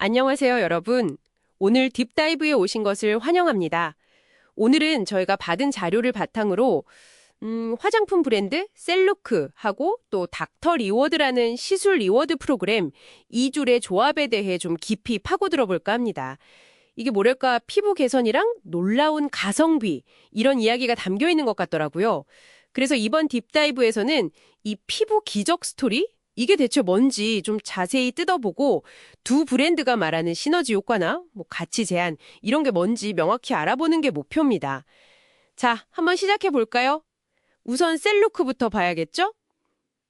안녕하세요, 여러분. 오늘 딥다이브에 오신 것을 환영합니다. 오늘은 저희가 받은 자료를 바탕으로 화장품 브랜드 셀루크하고 또 닥터 리워드라는 시술 리워드 프로그램 이 줄의 조합에 대해 좀 깊이 파고들어 볼까 합니다. 이게 뭐랄까 피부 개선이랑 놀라운 가성비 이런 이야기가 담겨 있는 것 같더라고요. 그래서 이번 딥다이브에서는 이 피부 기적 스토리 이게 대체 뭔지 좀 자세히 뜯어보고 두 브랜드가 말하는 시너지 효과나 뭐 가치 제한 이런 게 뭔지 명확히 알아보는 게 목표입니다. 자, 한번 시작해 볼까요? 우선 셀루크부터 봐야겠죠?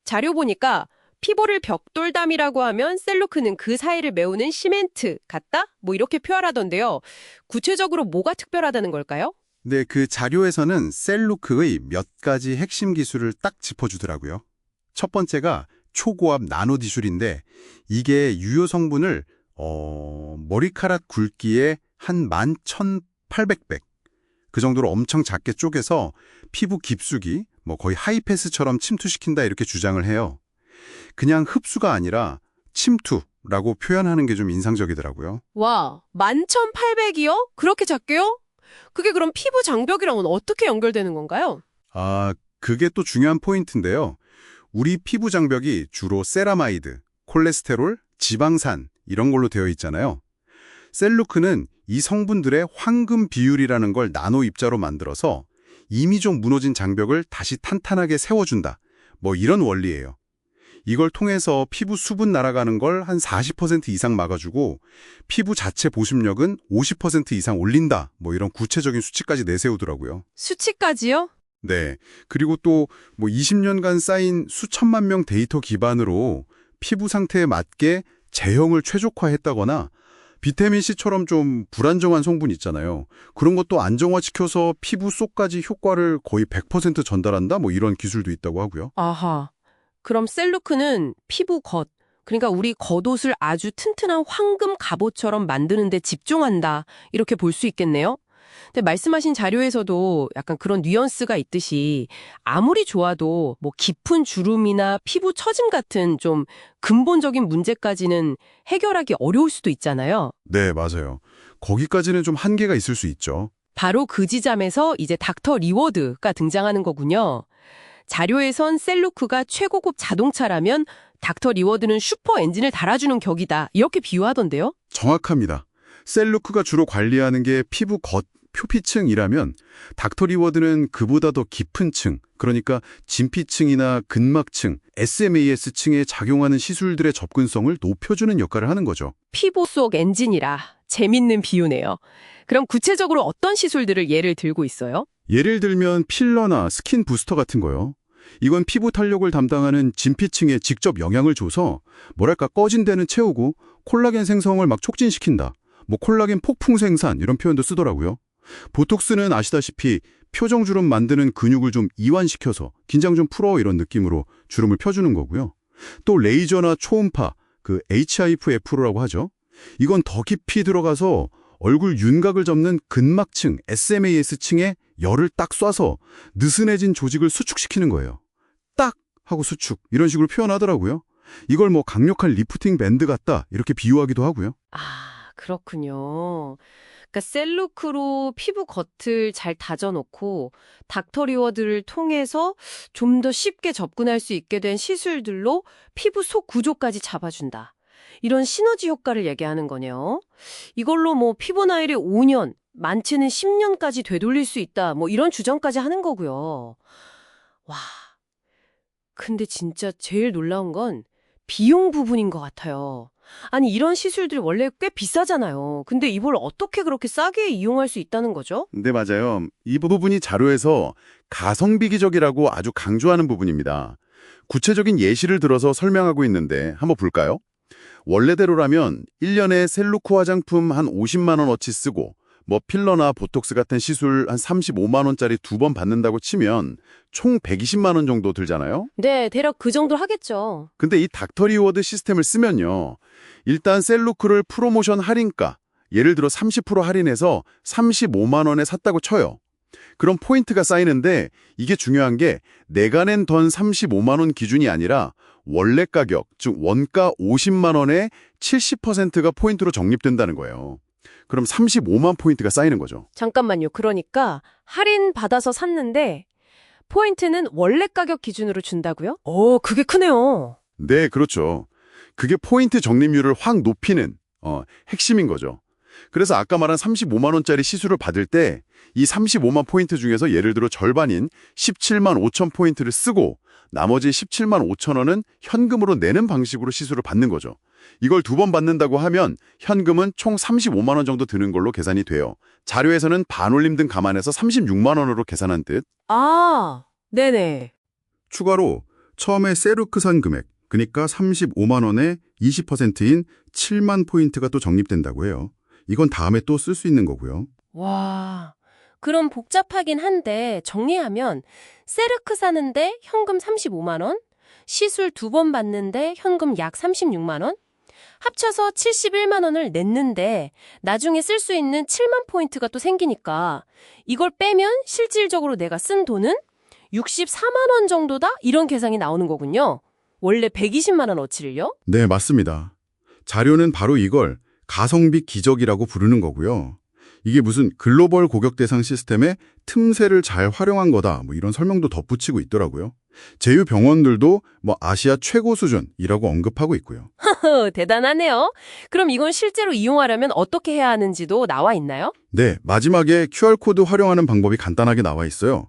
자료 보니까 피부를 벽돌담이라고 하면 셀루크는 그 사이를 메우는 시멘트 같다? 뭐 이렇게 표현하던데요. 구체적으로 뭐가 특별하다는 걸까요? 네, 그 자료에서는 셀루크의 몇 가지 핵심 기술을 딱 짚어주더라고요. 첫 번째가 초고압 나노기술인데 이게 유효 성분을 머리카락 굵기의 한 11,800배 그 정도로 엄청 작게 쪼개서 피부 깊숙이 거의 하이패스처럼 침투시킨다 이렇게 주장을 해요. 그냥 흡수가 아니라 침투라고 표현하는 게 좀 인상적이더라고요. 와, 11,800이요? 그렇게 작게요? 그게 그럼 피부 장벽이랑은 어떻게 연결되는 건가요? 그게 또 중요한 포인트인데요. 우리 피부 장벽이 주로 세라마이드, 콜레스테롤, 지방산 이런 걸로 되어 있잖아요. 셀루크는 이 성분들의 황금 비율이라는 걸 나노 입자로 만들어서 이미 좀 무너진 장벽을 다시 탄탄하게 세워준다. 이런 원리예요. 이걸 통해서 피부 수분 날아가는 걸 한 40% 이상 막아주고 피부 자체 보습력은 50% 이상 올린다. 이런 구체적인 수치까지 내세우더라고요. 수치까지요? 네. 그리고 또 20년간 쌓인 수천만 명 데이터 기반으로 피부 상태에 맞게 제형을 최적화했다거나 비타민C처럼 좀 불안정한 성분 있잖아요. 그런 것도 안정화시켜서 피부 속까지 효과를 거의 100% 전달한다? 이런 기술도 있다고 하고요. 아하. 그럼 셀루크는 피부 겉, 그러니까 우리 겉옷을 아주 튼튼한 황금 갑옷처럼 만드는 데 집중한다. 이렇게 볼 수 있겠네요. 근데 말씀하신 자료에서도 약간 그런 뉘앙스가 있듯이 아무리 좋아도 깊은 주름이나 피부 처짐 같은 좀 근본적인 문제까지는 해결하기 어려울 수도 있잖아요. 네, 맞아요. 거기까지는 좀 한계가 있을 수 있죠. 바로 그 지점에서 이제 닥터 리워드가 등장하는 거군요. 자료에선 셀루크가 최고급 자동차라면 닥터 리워드는 슈퍼 엔진을 달아주는 격이다. 이렇게 비유하던데요. 정확합니다. 셀루크가 주로 관리하는 게 피부 겉 표피층이라면 닥터 리워드는 그보다 더 깊은 층, 그러니까 진피층이나 근막층, SMAS층에 작용하는 시술들의 접근성을 높여주는 역할을 하는 거죠. 피부 속 엔진이라 재밌는 비유네요. 그럼 구체적으로 어떤 시술들을 예를 들고 있어요? 예를 들면 필러나 스킨 부스터 같은 거요. 이건 피부 탄력을 담당하는 진피층에 직접 영향을 줘서 꺼진 데는 채우고 콜라겐 생성을 막 촉진시킨다. 콜라겐 폭풍 생산 이런 표현도 쓰더라고요. 보톡스는 아시다시피 표정주름 만드는 근육을 좀 이완시켜서 긴장 좀 풀어 이런 느낌으로 주름을 펴주는 거고요. 또 레이저나 초음파, 그 HIFF라고 하죠. 이건 더 깊이 들어가서 얼굴 윤곽을 접는 근막층, SMAS층에 열을 딱 쏴서 느슨해진 조직을 수축시키는 거예요. 딱 하고 수축 이런 식으로 표현하더라고요. 이걸 강력한 리프팅 밴드 같다 이렇게 비유하기도 하고요. 아, 그렇군요. 그러니까 셀루크로 피부 겉을 잘 다져놓고 닥터 리워드를 통해서 좀 더 쉽게 접근할 수 있게 된 시술들로 피부 속 구조까지 잡아준다. 이런 시너지 효과를 얘기하는 거네요. 이걸로 피부 나이를 5년, 많게는 10년까지 되돌릴 수 있다. 이런 주장까지 하는 거고요. 와, 근데 진짜 제일 놀라운 건 비용 부분인 것 같아요. 아니, 이런 시술들 원래 꽤 비싸잖아요. 근데 이걸 어떻게 그렇게 싸게 이용할 수 있다는 거죠? 네, 맞아요. 이 부분이 자료에서 가성비 기적이라고 아주 강조하는 부분입니다. 구체적인 예시를 들어서 설명하고 있는데 한번 볼까요? 원래대로라면 1년에 셀루크 화장품 한 50만 원어치 쓰고 필러나 보톡스 같은 시술 한 35만 원짜리 2번 받는다고 치면 총 120만 원 정도 들잖아요. 네, 대략 그 정도 하겠죠. 근데 이 닥터 리워드 시스템을 쓰면요. 일단 셀루크를 프로모션 할인가, 예를 들어 30% 할인해서 35만 원에 샀다고 쳐요. 그럼 포인트가 쌓이는데 이게 중요한 게 내가 낸 돈 35만 원 기준이 아니라 원래 가격, 즉 원가 50만 원에 70%가 포인트로 적립된다는 거예요. 그럼 35만 포인트가 쌓이는 거죠. 잠깐만요. 그러니까 할인 받아서 샀는데 포인트는 원래 가격 기준으로 준다고요? 그게 크네요. 네, 그렇죠. 그게 포인트 적립률을 확 높이는 핵심인 거죠. 그래서 아까 말한 35만 원짜리 시술을 받을 때 이 35만 포인트 중에서 예를 들어 절반인 17만 5천 포인트를 쓰고 나머지 17만 5천 원은 현금으로 내는 방식으로 시술을 받는 거죠. 이걸 2번 받는다고 하면 현금은 총 35만 원 정도 드는 걸로 계산이 돼요. 자료에서는 반올림 등 감안해서 36만 원으로 계산한 뜻. 아, 네네. 추가로 처음에 세루크 산 금액, 그러니까 35만 원에 20%인 7만 포인트가 또 적립된다고 해요. 이건 다음에 또 쓸 수 있는 거고요. 와, 그럼 복잡하긴 한데 정리하면 세르크 사는데 현금 35만 원, 시술 2번 받는데 현금 약 36만 원, 합쳐서 71만 원을 냈는데 나중에 쓸 수 있는 7만 포인트가 또 생기니까 이걸 빼면 실질적으로 내가 쓴 돈은 64만 원 정도다? 이런 계산이 나오는 거군요. 원래 120만 원어치를요? 네, 맞습니다. 자료는 바로 이걸 가성비 기적이라고 부르는 거고요. 이게 무슨 글로벌 고객 대상 시스템의 틈새를 잘 활용한 거다, 이런 설명도 덧붙이고 있더라고요. 제휴 병원들도 아시아 최고 수준이라고 언급하고 있고요. 대단하네요. 그럼 이건 실제로 이용하려면 어떻게 해야 하는지도 나와 있나요? 네, 마지막에 QR코드 활용하는 방법이 간단하게 나와 있어요.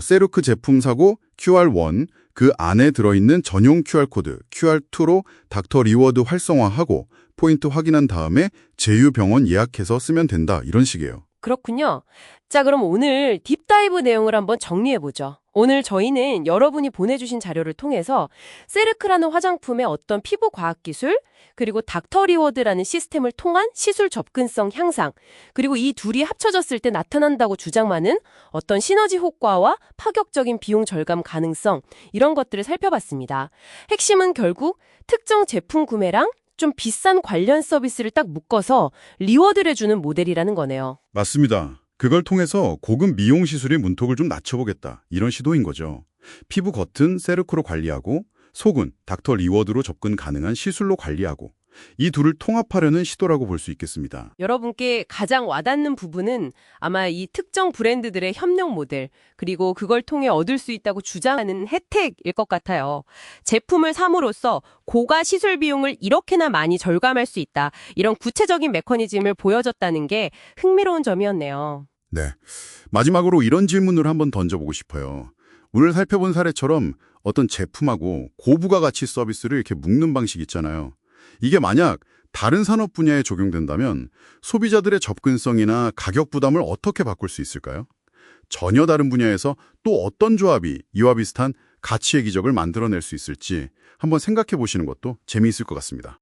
세루크 제품 사고 QR1, 그 안에 들어있는 전용 QR코드 QR2로 닥터 리워드 활성화하고 포인트 확인한 다음에 제휴 병원 예약해서 쓰면 된다, 이런 식이에요. 그렇군요. 자, 그럼 오늘 딥다이브 내용을 한번 정리해보죠. 오늘 저희는 여러분이 보내주신 자료를 통해서 세르크라는 화장품의 어떤 피부 과학 기술, 그리고 닥터 리워드라는 시스템을 통한 시술 접근성 향상, 그리고 이 둘이 합쳐졌을 때 나타난다고 주장하는 어떤 시너지 효과와 파격적인 비용 절감 가능성, 이런 것들을 살펴봤습니다. 핵심은 결국 특정 제품 구매랑 좀 비싼 관련 서비스를 딱 묶어서 리워드를 주는 모델이라는 거네요. 맞습니다. 그걸 통해서 고급 미용 시술의 문턱을 좀 낮춰보겠다, 이런 시도인 거죠. 피부 겉은 세르크로 관리하고 속은 닥터 리워드로 접근 가능한 시술로 관리하고 이 둘을 통합하려는 시도라고 볼 수 있겠습니다. 여러분께 가장 와닿는 부분은 아마 이 특정 브랜드들의 협력 모델, 그리고 그걸 통해 얻을 수 있다고 주장하는 혜택일 것 같아요. 제품을 삼으로써 고가 시술 비용을 이렇게나 많이 절감할 수 있다. 이런 구체적인 메커니즘을 보여줬다는 게 흥미로운 점이었네요. 네. 마지막으로 이런 질문을 한번 던져보고 싶어요. 오늘 살펴본 사례처럼 어떤 제품하고 고부가가치 서비스를 이렇게 묶는 방식 있잖아요. 이게 만약 다른 산업 분야에 적용된다면 소비자들의 접근성이나 가격 부담을 어떻게 바꿀 수 있을까요? 전혀 다른 분야에서 또 어떤 조합이 이와 비슷한 가치의 기적을 만들어낼 수 있을지 한번 생각해 보시는 것도 재미있을 것 같습니다.